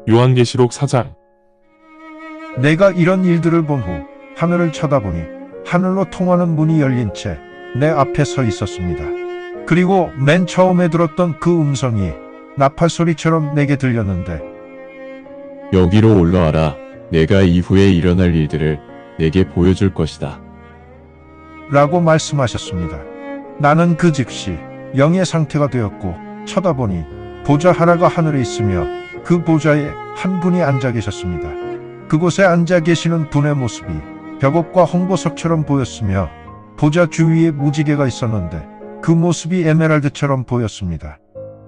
요한계시록 4장. 내가 이런 일들을 본 후 하늘을 쳐다보니 하늘로 통하는 문이 열린 채 내 앞에 서 있었습니다. 그리고 맨 처음에 들었던 그 음성이 나팔 소리처럼 내게 들렸는데, 여기로 올라와라. 내가 이후에 일어날 일들을 내게 보여줄 것이다. 라고 말씀하셨습니다. 나는 그 즉시 영의 상태가 되었고, 쳐다보니 보좌 하나가 하늘에 있으며 그 보좌에 한 분이 앉아 계셨습니다. 그곳에 앉아 계시는 분의 모습이 벽옥과 홍보석처럼 보였으며 보좌 주위에 무지개가 있었는데 그 모습이 에메랄드처럼 보였습니다.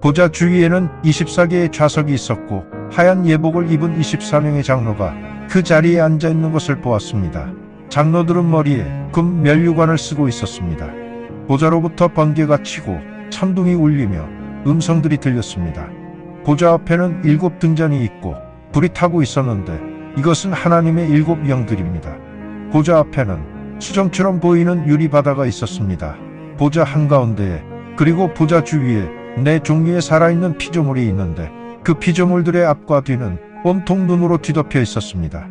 보좌 주위에는 24개의 좌석이 있었고 하얀 예복을 입은 24명의 장로가 그 자리에 앉아 있는 것을 보았습니다. 장로들은 머리에 금 면류관을 쓰고 있었습니다. 보좌로부터 번개가 치고 천둥이 울리며 음성들이 들렸습니다. 보좌 앞에는 7 등잔이 있고 불이 타고 있었는데 이것은 하나님의 7 영들입니다. 보좌 앞에는 수정처럼 보이는 유리바다가 있었습니다. 보좌 한가운데에, 그리고 보좌 주위에 4 종류의 살아있는 피조물이 있는데 그 피조물들의 앞과 뒤는 온통 눈으로 뒤덮여 있었습니다.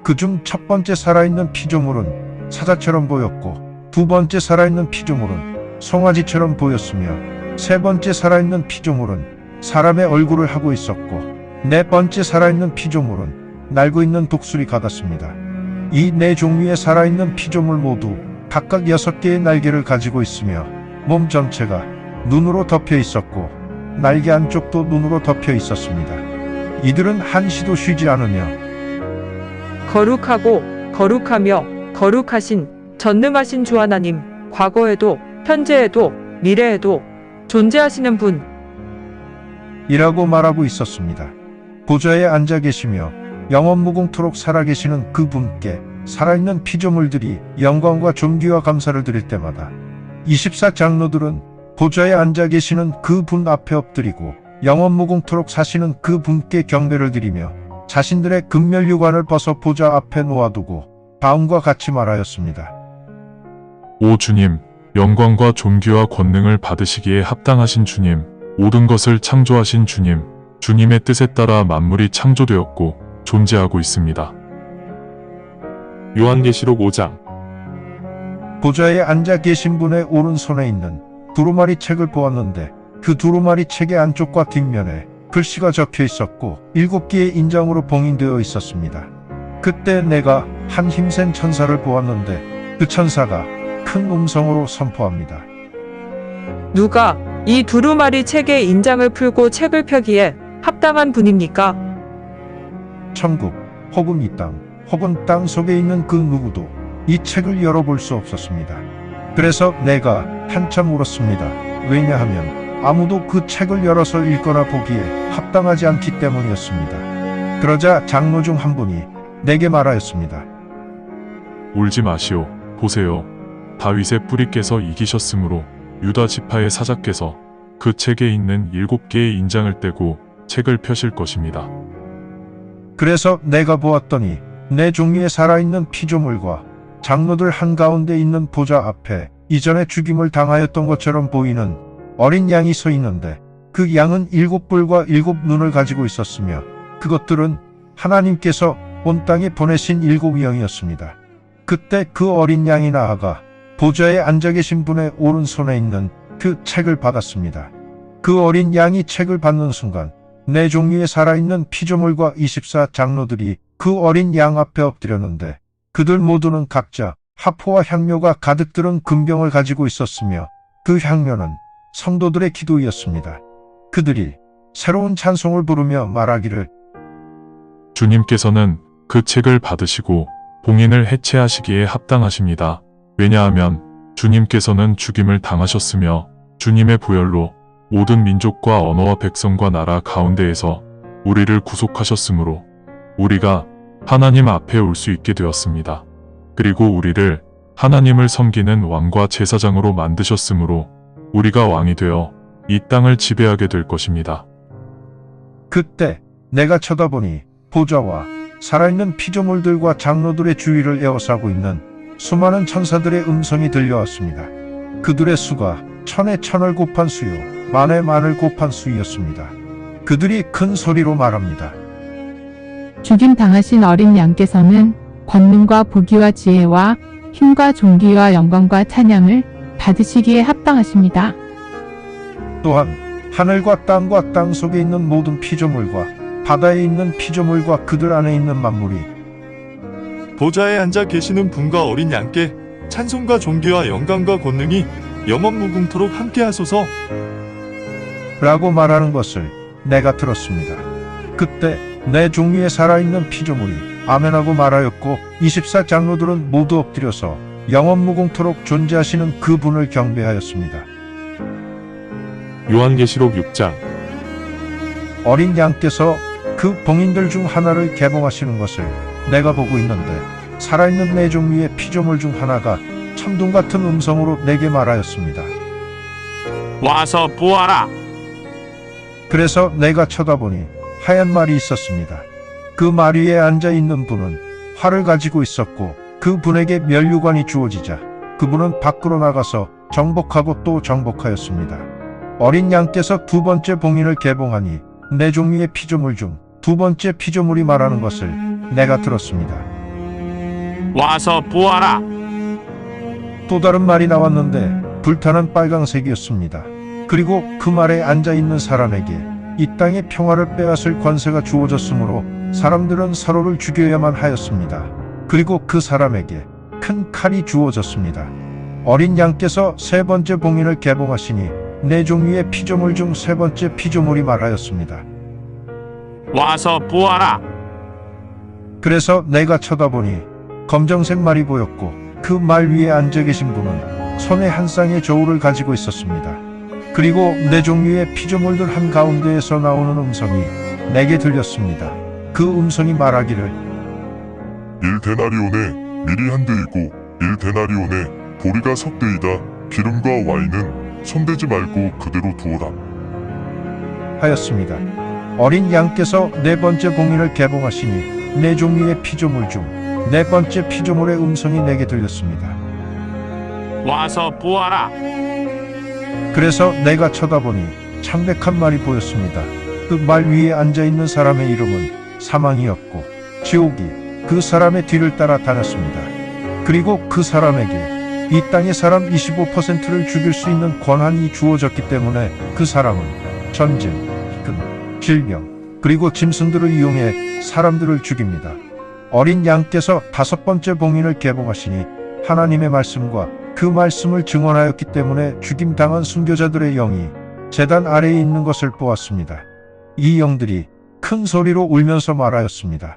그중 첫 번째 살아있는 피조물은 사자처럼 보였고, 두 번째 살아있는 피조물은 송아지처럼 보였으며, 세 번째 살아있는 피조물은 사람의 얼굴을 하고 있었고, 네 번째 살아있는 피조물은 날고 있는 독수리 같았습니다. 이 4 종류의 살아있는 피조물 모두 각각 6개의 날개를 가지고 있으며 몸 전체가 눈으로 덮여 있었고 날개 안쪽도 눈으로 덮여 있었습니다. 이들은 한시도 쉬지 않으며 거룩하고 거룩하며 거룩하신 전능하신 주 하나님, 과거에도 현재에도 미래에도 존재하시는 분 이라고 말하고 있었습니다. 보좌에 앉아 계시며 영원무궁토록 살아계시는 그 분께 살아있는 피조물들이 영광과 존귀와 감사를 드릴 때마다 24장로들은 보좌에 앉아 계시는 그 분 앞에 엎드리고 영원무궁토록 사시는 그 분께 경배를 드리며 자신들의 금면류관을 벗어 보좌 앞에 놓아두고 다음과 같이 말하였습니다. 오 주님, 영광과 존귀와 권능을 받으시기에 합당하신 주님, 모든 것을 창조하신 주님, 주님의 뜻에 따라 만물이 창조되었고 존재하고 있습니다. 요한계시록 5장. 보좌에 앉아 계신 분의 오른손에 있는 두루마리 책을 보았는데 그 두루마리 책의 안쪽과 뒷면에 글씨가 적혀 있었고 7개의 인장으로 봉인되어 있었습니다. 그때 내가 한 힘센 천사를 보았는데 그 천사가 큰 음성으로 선포합니다. 누가 이 두루마리 책의 인장을 풀고 책을 펴기에 합당한 분입니까? 천국 혹은 이 땅 혹은 땅 속에 있는 그 누구도 이 책을 열어볼 수 없었습니다. 그래서 내가 한참 울었습니다. 왜냐하면 아무도 그 책을 열어서 읽거나 보기에 합당하지 않기 때문이었습니다. 그러자 장로 중 한 분이 내게 말하였습니다. 울지 마시오. 보세요. 다윗의 뿌리께서 이기셨으므로 유다 지파의 사자께서 그 책에 있는 7개의 인장을 떼고 책을 펴실 것입니다. 그래서 내가 보았더니 4 종류의 살아있는 피조물과 장로들 한가운데 있는 보좌 앞에 이전에 죽임을 당하였던 것처럼 보이는 어린 양이 서 있는데 그 양은 7뿔과 7눈을 가지고 있었으며 그것들은 하나님께서 온 땅에 보내신 7 영이었습니다. 그때 그 어린 양이 나아가 보좌에 앉아 계신 분의 오른손에 있는 그 책을 받았습니다. 그 어린 양이 책을 받는 순간 4 종류의 살아있는 피조물과 24장로들이 그 어린 양 앞에 엎드렸는데 그들 모두는 각자 하포와 향료가 가득 들은 금병을 가지고 있었으며 그 향료는 성도들의 기도이었습니다. 그들이 새로운 찬송을 부르며 말하기를 주님께서는 그 책을 받으시고 봉인을 해체하시기에 합당하십니다. 왜냐하면 주님께서는 죽임을 당하셨으며 주님의 보혈로 모든 민족과 언어와 백성과 나라 가운데에서 우리를 구속하셨으므로 우리가 하나님 앞에 올 수 있게 되었습니다. 그리고 우리를 하나님을 섬기는 왕과 제사장으로 만드셨으므로 우리가 왕이 되어 이 땅을 지배하게 될 것입니다. 그때 내가 쳐다보니 보좌와 살아있는 피조물들과 장로들의 주위를 에워싸고 있는 수많은 천사들의 음성이 들려왔습니다. 그들의 수가 1000에 1000을 곱한 수요 10,000에 10,000을 곱한 수이었습니다. 그들이 큰 소리로 말합니다. 죽임 당하신 어린 양께서는 권능과 보기와 지혜와 힘과 존귀와 영광과 찬양을 받으시기에 합당하십니다. 또한 하늘과 땅과 땅 속에 있는 모든 피조물과 바다에 있는 피조물과 그들 안에 있는 만물이 보좌에 앉아 계시는 분과 어린 양께 찬송과 존귀와 영광과 권능이 영원무궁토록 함께하소서. 라고 말하는 것을 내가 들었습니다. 그때 내 종류에 살아있는 피조물이 아멘하고 말하였고 24장로들은 모두 엎드려서 영원무궁토록 존재하시는 그분을 경배하였습니다. 요한계시록 6장. 어린 양께서 그 봉인들 중 하나를 개봉하시는 것을 내가 보고 있는데 살아있는 내 종류의 피조물 중 하나가 천둥 같은 음성으로 내게 말하였습니다. 와서 보아라. 그래서 내가 쳐다보니 하얀 말이 있었습니다. 그 말 위에 앉아 있는 분은 활을 가지고 있었고 그 분에게 면류관이 주어지자 그분은 밖으로 나가서 정복하고 또 정복하였습니다. 어린 양께서 두 번째 봉인을 개봉하니 내 종류의 피조물 중 두 번째 피조물이 말하는 것을 내가 들었습니다. 와서 보아라. 또 다른 말이 나왔는데 불타는 빨강색이었습니다. 그리고 그 말에 앉아 있는 사람에게 이 땅의 평화를 빼앗을 권세가 주어졌으므로 사람들은 서로를 죽여야만 하였습니다. 그리고 그 사람에게 큰 칼이 주어졌습니다. 어린 양께서 세 번째 봉인을 개봉하시니 네 종류의 피조물 중 세 번째 피조물이 말하였습니다. 와서 보아라. 그래서 내가 쳐다보니 검정색 말이 보였고 그 말 위에 앉아 계신 분은 손에 한 쌍의 저울을 가지고 있었습니다. 그리고 네 종류의 피조물들 한가운데에서 나오는 음성이 내게 들렸습니다. 그 음성이 말하기를 1데나리온에 밀이 한 대이고 1데나리온에 보리가 석 대이다. 기름과 와인은 손대지 말고 그대로 두어라. 하였습니다. 어린 양께서 네 번째 봉인을 개봉하시니 네 종류의 피조물 중 네 번째 피조물의 음성이 내게 들렸습니다. 와서 보아라. 그래서 내가 쳐다보니 창백한 말이 보였습니다. 그 말 위에 앉아있는 사람의 이름은 사망이었고 지옥이 그 사람의 뒤를 따라 다녔습니다. 그리고 그 사람에게 이 땅의 사람 25%를 죽일 수 있는 권한이 주어졌기 때문에 그 사람은 전쟁, 금, 질병, 그리고 짐승들을 이용해 사람들을 죽입니다. 어린 양께서 다섯 번째 봉인을 개봉하시니 하나님의 말씀과 그 말씀을 증언하였기 때문에 죽임당한 순교자들의 영이 제단 아래에 있는 것을 보았습니다. 이 영들이 큰 소리로 울면서 말하였습니다.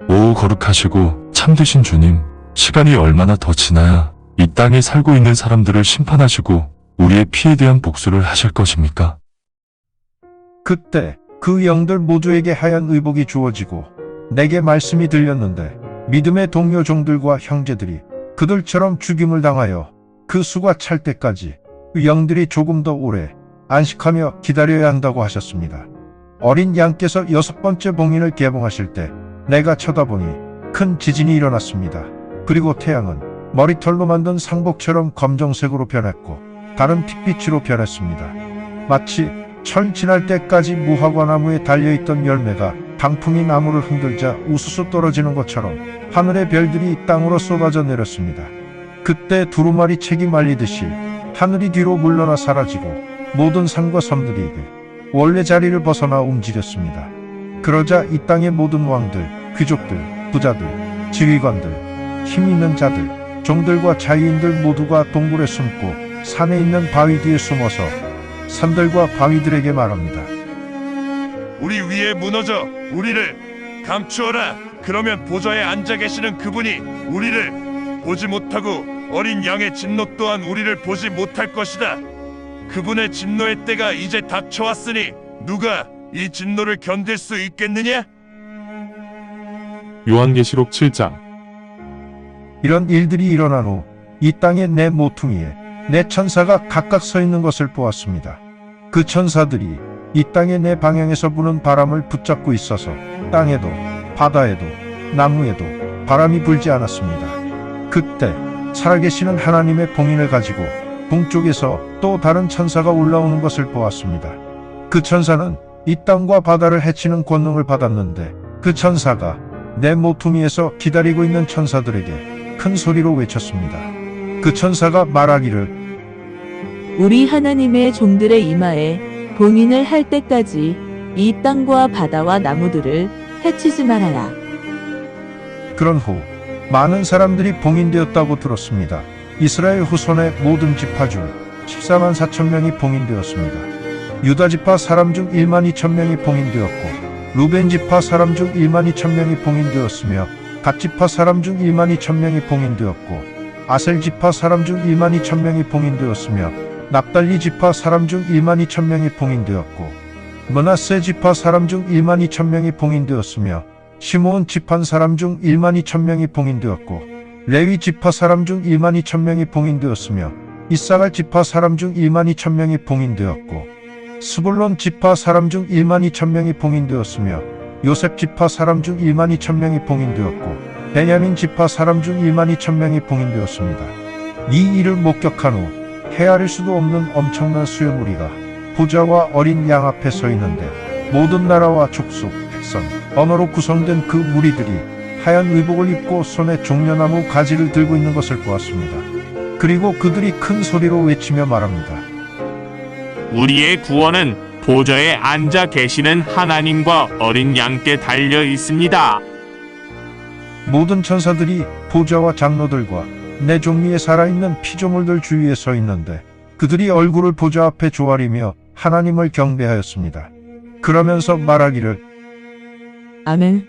오 거룩하시고 참되신 주님, 시간이 얼마나 더 지나야 이 땅에 살고 있는 사람들을 심판하시고 우리의 피에 대한 복수를 하실 것입니까? 그때 그 영들 모두에게 하얀 의복이 주어지고 내게 말씀이 들렸는데 믿음의 동료 종들과 형제들이 그들처럼 죽임을 당하여 그 수가 찰 때까지 그 영들이 조금 더 오래 안식하며 기다려야 한다고 하셨습니다. 어린 양께서 여섯 번째 봉인을 개봉하실 때 내가 쳐다보니 큰 지진이 일어났습니다. 그리고 태양은 머리털로 만든 상복처럼 검정색으로 변했고 다른 핏빛으로 변했습니다. 마치 철 지날 때까지 무화과 나무에 달려있던 열매가 강풍이 나무를 흔들자 우수수 떨어지는 것처럼 하늘의 별들이 땅으로 쏟아져 내렸습니다. 그때 두루마리 책이 말리듯이 하늘이 뒤로 물러나 사라지고 모든 산과 섬들이 원래 자리를 벗어나 움직였습니다. 그러자 이 땅의 모든 왕들, 귀족들, 부자들, 지휘관들, 힘 있는 자들, 종들과 자유인들 모두가 동굴에 숨고 산에 있는 바위 뒤에 숨어서 산들과 바위들에게 말합니다. 우리 위에 무너져 우리를 감추어라. 그러면 보좌에 앉아 계시는 그분이 우리를 보지 못하고 어린 양의 진노 또한 우리를 보지 못할 것이다. 그분의 진노의 때가 이제 닥쳐왔으니 누가 이 진노를 견딜 수 있겠느냐? 요한계시록 7장. 이런 일들이 일어난 후 이 땅의 네 모퉁이에 네 천사가 각각 서 있는 것을 보았습니다. 그 천사들이 이 땅의 네 방향에서 부는 바람을 붙잡고 있어서 땅에도 바다에도 나무에도 바람이 불지 않았습니다. 그때 살아계시는 하나님의 봉인을 가지고 동쪽에서 또 다른 천사가 올라오는 것을 보았습니다. 그 천사는 이 땅과 바다를 해치는 권능을 받았는데 그 천사가 내 모퉁이에서 기다리고 있는 천사들에게 큰 소리로 외쳤습니다. 그 천사가 말하기를 우리 하나님의 종들의 이마에 봉인을 할 때까지 이 땅과 바다와 나무들을 해치지 말아라. 그런 후 많은 사람들이 봉인되었다고 들었습니다. 이스라엘 후손의 모든 지파 중 14만 4천 명이 봉인되었습니다. 유다 지파 사람 중 1만 2천 명이 봉인되었고 루벤 지파 사람 중 1만 2천 명이 봉인되었으며 갓 지파 사람 중 1만 2천 명이 봉인되었고 아셀 지파 사람 중 1만 2천 명이 봉인되었으며 납달리 지파 사람 중 1만 2천 명이 봉인되었고 므낫세 지파 사람 중 1만 2천 명이 봉인되었으며 시므온 지파 사람 중 1만 2천 명이 봉인되었고 레위 지파 사람 중 1만 2천 명이 봉인되었으며 이사갈 지파 사람 중 1만 2천 명이 봉인되었고 스불론 지파 사람 중 1만 2천 명이 봉인되었으며 요셉 지파 사람 중 1만 2천 명이 봉인되었고 베냐민 지파 사람 중 1만 2천 명이 봉인되었습니다. 이 일을 목격한 후 헤아릴 수도 없는 엄청난 수의 무리가 보좌와 어린 양 앞에 서 있는데 모든 나라와 족속, 백성, 언어로 구성된 그 무리들이 하얀 의복을 입고 손에 종려나무 가지를 들고 있는 것을 보았습니다. 그리고 그들이 큰 소리로 외치며 말합니다. 우리의 구원은 보좌에 앉아 계시는 하나님과 어린 양께 달려 있습니다. 모든 천사들이 보좌와 장로들과 내 종미에 살아있는 피조물들 주위에 서 있는데 그들이 얼굴을 보좌 앞에 조아리며 하나님을 경배하였습니다. 그러면서 말하기를 아멘.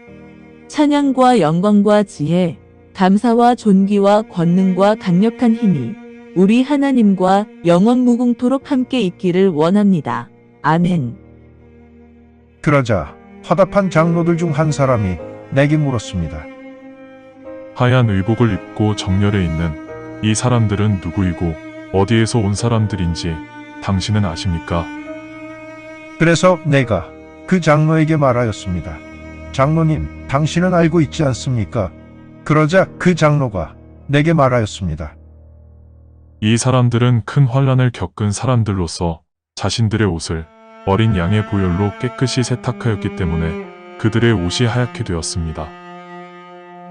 찬양과 영광과 지혜, 감사와 존귀와 권능과 강력한 힘이 우리 하나님과 영원 무궁토록 함께 있기를 원합니다. 아멘. 그러자 화답한 장로들 중 한 사람이 내게 물었습니다. 하얀 의복을 입고 정렬해 있는 이 사람들은 누구이고 어디에서 온 사람들인지 당신은 아십니까? 그래서 내가 그 장로에게 말하였습니다. 장로님, 당신은 알고 있지 않습니까? 그러자 그 장로가 내게 말하였습니다. 이 사람들은 큰 환난을 겪은 사람들로서 자신들의 옷을 어린 양의 보혈로 깨끗이 세탁하였기 때문에 그들의 옷이 하얗게 되었습니다.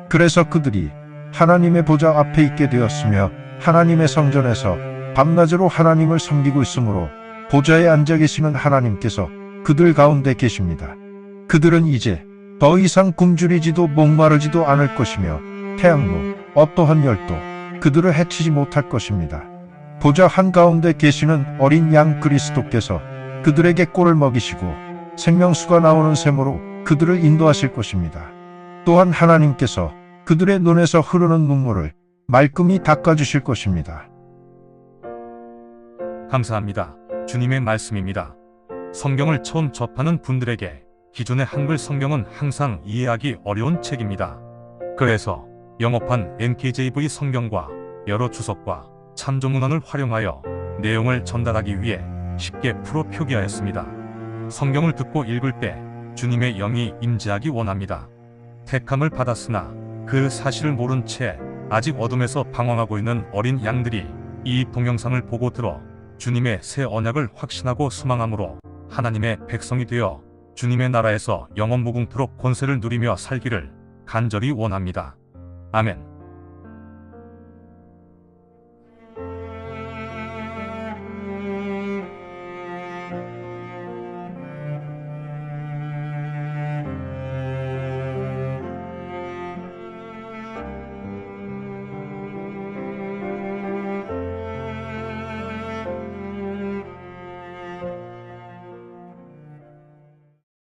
그래서 그들이 하나님의 보좌 앞에 있게 되었으며 하나님의 성전에서 밤낮으로 하나님을 섬기고 있으므로 보좌에 앉아 계시는 하나님께서 그들 가운데 계십니다. 그들은 이제 더 이상 굶주리지도 목마르지도 않을 것이며 태양도 어떠한 열도 그들을 해치지 못할 것입니다. 보좌 한가운데 계시는 어린 양 그리스도께서 그들에게 꼴을 먹이시고 생명수가 나오는 샘으로 그들을 인도하실 것입니다. 또한 하나님께서 그들의 눈에서 흐르는 눈물을 말끔히 닦아주실 것입니다. 감사합니다. 주님의 말씀입니다. 성경을 처음 접하는 분들에게 기존의 한글 성경은 항상 이해하기 어려운 책입니다. 그래서 영어판 NKJV 성경과 여러 주석과 참조문헌을 활용하여 내용을 전달하기 위해 쉽게 풀어 표기하였습니다. 성경을 듣고 읽을 때 주님의 영이 임재하기 원합니다. 택함을 받았으나 그 사실을 모른 채 아직 어둠에서 방황하고 있는 어린 양들이 이 동영상을 보고 들어 주님의 새 언약을 확신하고 소망함으로 하나님의 백성이 되어 주님의 나라에서 영원 무궁토록 권세를 누리며 살기를 간절히 원합니다. 아멘.